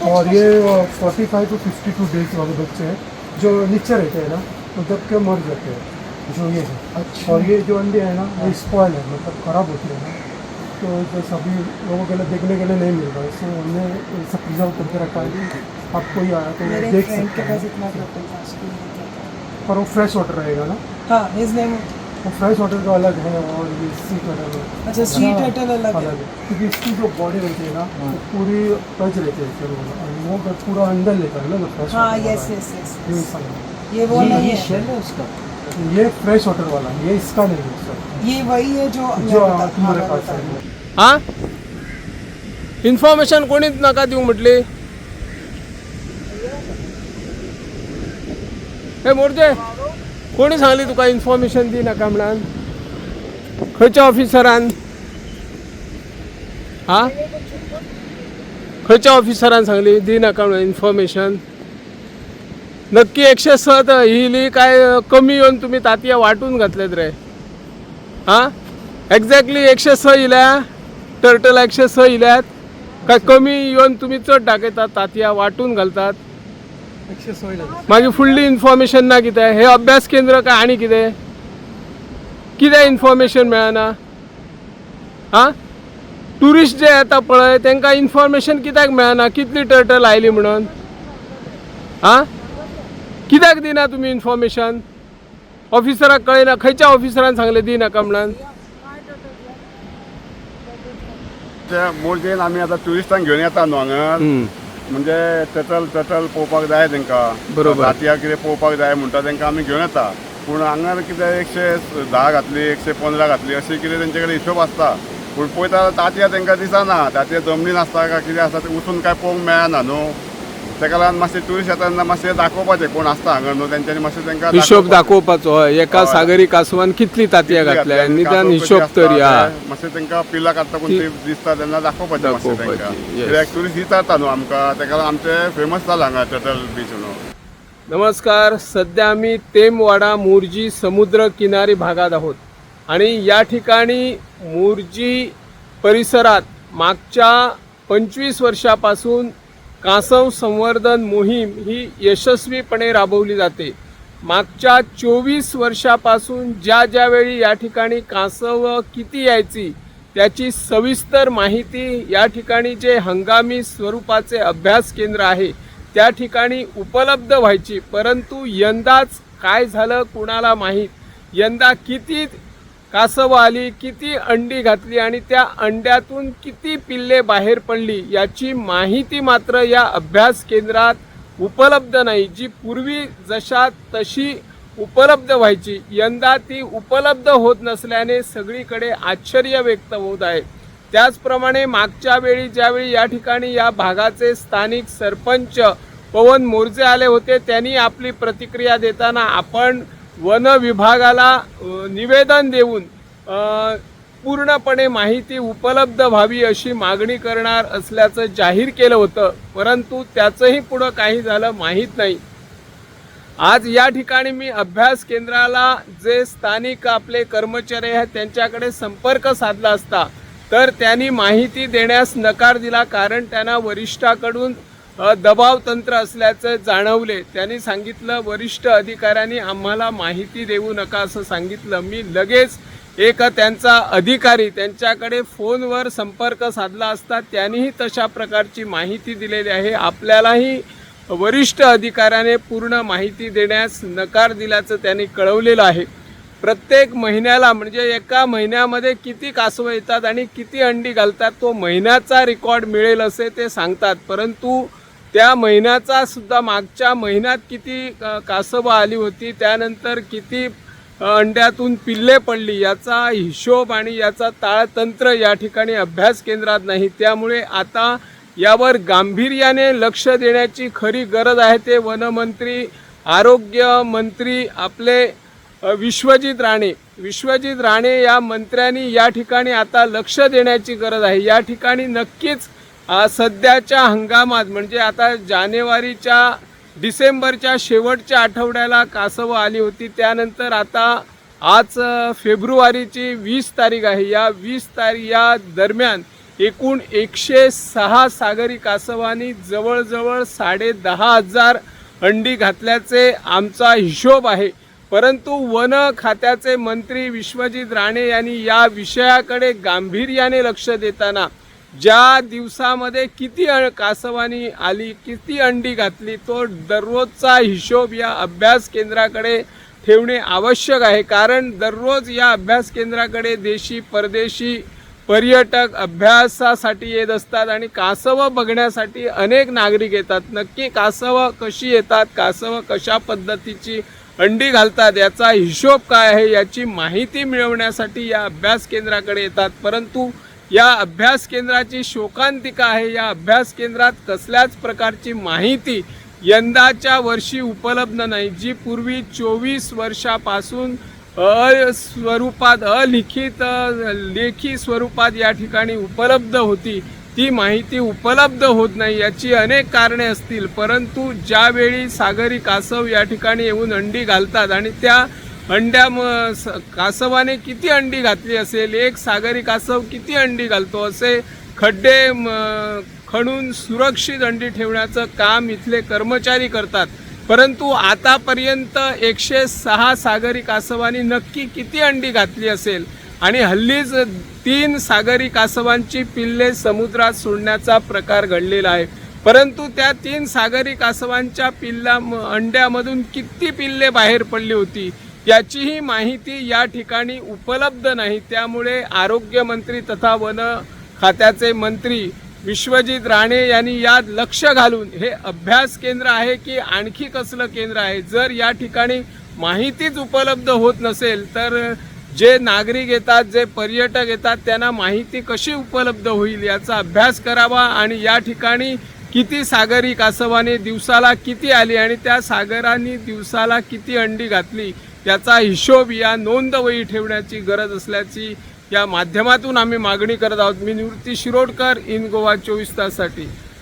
और ये 45 to 52 days वाले बच्चे हैं जो नीचे रहते हैं ना, तो जब के मर जाते हैं जो ये है। अच्छा। और ये जो अंडे हैं ना ये स्पॉइल है, मतलब ख़राब होती है ना, तो जो सभी लोगों के लिए देखने के लिए नहीं मिल रहा है, इससे हमने सब प्रिजर्व करके रखा है। अब कोई आया तो मेरे देख फ्रेंड के सकते पास हैं। इतना ट्रपल था, स्कूल में था। पर वो फ्रेश वाटर रहेगा ना, हाँ, हिज नेम। वो फ्रेश वाटर का अलग है और ये सी वाटर अच्छा, सी टर्टल अलग है। क्योंकि इसकी जो बॉडी रहती है ना वो पूरी टच रहती है फिर वो पूरा अंदर लेता है ना फ्रेश। हाँ, यस यस यस, ये ये वो नहीं है। शेल है उसका। ये फ्रेश वाटर वाला, ये इसका नहीं है सर, ये वही है जो जो तुम्हारे पास है। हा इन्फॉर्मेशन कोणीच नका देऊ म्हटले। हे मोरजे कोणी सांगली तुका इन्फॉर्मेशन दी नका म्हणून? खंयच्या ऑफिसरान? हा खंयच्या ऑफिसरान सांगली दी नका म्हणून इन्फॉर्मेशन? नक्की 106 हिली काय कमी येऊन तुम्ही तातया वाटून घातलेत रे? हा एक्झॅक्टली 106 इल्या टर्टल 106 इल्यात काय कमी येऊन तुम्ही चढ टाकयतात तातया वाटून घालतात? 106 मागीर फुडली इन्फॉर्मेशन ना कितें? हे अभ्यास केंद्र काय आनी कितें? कितें इन्फॉर्मेशन मेळना? हा टुरिस्ट जे येता पळय तांकां इन्फॉर्मेशन कित्याक मेळना कितली टर्टल आयली म्हणून? हा कित्याक दिना तुमी इन्फॉर्मेशन? ऑफिसराक कळना? खंयच्या ऑफिसरान सांगलें दी नाका म्हणून? मोरजेन आमी आतां ट्युरिस्टांक घेवन येता न्हू हांगा, म्हणजे टर्टल पळोवपाक जाय तांकां, बरोबर. तातयां कितें पळोवपाक जाय म्हणटा तांकां आमी घेवन येता। पूण हांगा कितें 110 घातली 115 घातली अशी कितें तेंचे कडेन हिशोब आसता, पूण पळयता तातयां तांकां दिसना, तातयां जमनीन आसता काय कितें आसता तें उठून काय पळोवंक मेळना न्हू। ताका लागून मातशें ट्युरिस्ट येता तेन्ना मातशें दाखोवपाचें कोण आसता हांगा न्हू, तेंच्यांनी मातशें तांकां हिशोब दाखोवपाचो हय, एका सागरी कासवान कितली तातयां घातल्या निदान हिशोब तरी हा मातशें तांकां पिलां काडटा कोण ती दिसता तेन्ना दाखोवपाचें मातशें तांकां। दाखोवपाची, yes. कित्याक ट्युरिस्ट विचारता न्हू आमकां, ताका लागून आमचें फेमस जाला हांगा टर्टल बीच म्हणून। नमस्कार, सध्या आम्ही तेमवाडा मोरजी समुद्र किनारी भागात आहोत आणि या ठिकाणी मोरजी परिसरात मागच्या 25 वर्षापासून कासव संवर्धन मोहीम ही यशस्वीपणे राबवली जाते। मागच्या 24 वर्षापासून ज्या वेळी या ठिकाणी कासव किती यायची त्याची सविस्तर माहिती या ठिकाणी जे हंगामी स्वरूपाचे अभ्यास केंद्र आहे त्या ठिकाणी उपलब्ध व्हायची, परंतु यंदाच काय झालं कुणाला माहीत। यंदा किती कासव आली, किती अंडी घातली आणि त्या अंड्यातून किती पिल्ले बाहेर पडली याची माहिती मात्र या अभ्यास केंद्रात उपलब्ध नाही। जी पूर्वी जशा तशी उपलब्ध व्हायची यंदा ती उपलब्ध होत नसल्याने सगळीकडे आश्चर्य व्यक्त होत आहे। त्याचप्रमाणे मागच्या वेळी ज्यावेळी या ठिकाणी या भागाचे स्थानिक सरपंच पवन मोरजे आले होते, त्यांनी आपली प्रतिक्रिया देताना आपण वन विभागाला निवेदन देऊन पूर्णपणे माहिती उपलब्ध व्हावी अशी मागणी करणार असल्याचं जाहीर केलं होतं, परंतु त्याचंही पुढं काही झालं माहीत नाही। आज या ठिकाणी मी अभ्यास केंद्राला जे स्थानिक आपले कर्मचारी आहेत त्यांच्याकडे संपर्क साधला असता तर त्यांनी माहिती देण्यास नकार दिला, कारण त्यांना वरिष्ठाकडून दबाव तंत्र असल्याचं जाणवले। त्यांनी सांगितलं वरिष्ठ अधिकाऱ्यांनी आम्हाला माहिती देऊ नका असं सांगितलं। मी लगेच एक त्यांचा अधिकारी त्यांच्याकडे फोनवर संपर्क साधला असता त्यांनीही तशा प्रकारची माहिती दिलेली आहे। आपल्यालाही वरिष्ठ अधिकाऱ्याने पूर्ण माहिती देण्यास नकार दिल्याचं त्यांनी कळवलेलं आहे। प्रत्येक महिन्याला म्हणजे एका महिन्यामध्ये किती कासव येतात आणि किती अंडी घालतात तो महिन्याचा रेकॉर्ड मिळेल असे ते सांगतात, परंतु त्या महिन्याचा सुद्धा मागच्या महिन्यात किती कासवं आली होती, त्यानंतर किती अंड्यातून पिल्ले पडली याचा हिशोब आणि याचा ताळतंत्र या ठिकाणी अभ्यास केंद्रात नाही। त्यामुळे आता यावर गांभीर्याने लक्ष देण्याची खरी गरज आहे। ते वनमंत्री, आरोग्य मंत्री आपले विश्वजित राणे या मंत्र्यांनी या ठिकाणी आता लक्ष देण्याची गरज आहे। या ठिकाणी नक्कीच सध्याच्या हंगामात म्हणजे आता जानेवारीच्या डिसेंबरच्या शेवटच्या आठवड्याला कासव आली होती, त्यानंतर आता आज फेब्रुवारीची 20 तारीख आहे, या 20 तारीख या दरम्यान एकूण 106 सागरी कासवांनी जवळजवळ 10,500 अंडी घातल्याचे आमचा हिशोब आहे. परंतु वन खात्याचे मंत्री विश्वजित राणे यांनी या विषयाकडे गांभीर्याने लक्ष देताना ज्या दिवसामध्ये किती कासवानी आली, किती अंडी घातली, तो दररोजचा हिशोब या अभ्यास केंद्राकडे ठेवणे आवश्यक आहे. कारण दररोज या अभ्यास केंद्राकडे देशी परदेशी पर्यटक अभ्यासासाठी येत असतात आणि कासवं बघण्यासाठी अनेक नागरिक येतात. नक्की कासवं कशी येतात, कासवं कशा पद्धतीची अंडी घालतात, याचा हिशोब काय आहे याची माहिती मिळवण्यासाठी या अभ्यास केंद्राकडे येतात. परंतु या अभ्यास केंद्राची शोकांतिका आहे, या अभ्यास केंद्रात कसल्याच प्रकारची माहिती यंदाच्या वर्षी उपलब्ध नाही. जी पूर्वी 24 वर्षापासून स्वरूपात अलिखित लेखी स्वरूपात या ठिकाणी उपलब्ध होती, ती माहिती उपलब्ध होत नाही. याची अनेक कारणे असतील, परंतु ज्यावेळी सागरी कासव या ठिकाणी येऊन अंडी घालतात आणि त्या कासवाने किती अंडी घातली असेल, एक सागरी कासव किती अंडी घालतो, असे खड्डे खणून सुरक्षित अंडी ठेवण्याचं काम इथले कर्मचारी करतात. परंतु आतापर्यंत 106 सागरी कासवांनी नक्की किती अंडी घातली असेल आणि हल्लीच 3 सागरी कासवांची पिल्ले समुद्रात सोडण्याचा प्रकार घडलेला आहे. परंतु त्या 3 सागरी कासवांच्या अंड्यामधून किती पिल्ले बाहेर पडली होती याचीही माहिती या ठिकाणी उपलब्ध नाही. त्यामुळे आरोग्यमंत्री तथा वन खात्याचे मंत्री विश्वजित राणे यांनी यात लक्ष घालून हे अभ्यास केंद्र आहे की आणखी कसलं केंद्र आहे, जर या ठिकाणी माहितीच उपलब्ध होत नसेल तर जे नागरिक येतात, जे पर्यटक येतात, त्यांना माहिती कशी उपलब्ध होईल याचा अभ्यास करावा आणि या ठिकाणी किती सागरी कासवाने दिवसाला किती आली आणि त्या सागरांनी दिवसाला किती अंडी घातली याचा हिशोब या नोंदवही ठेवण्याची गरज असल्याची या माध्यमातून आम्ही मागणी करत आहोत. मी निवृत्ती शिरोडकर, इन गोवा 24 ताससाठी.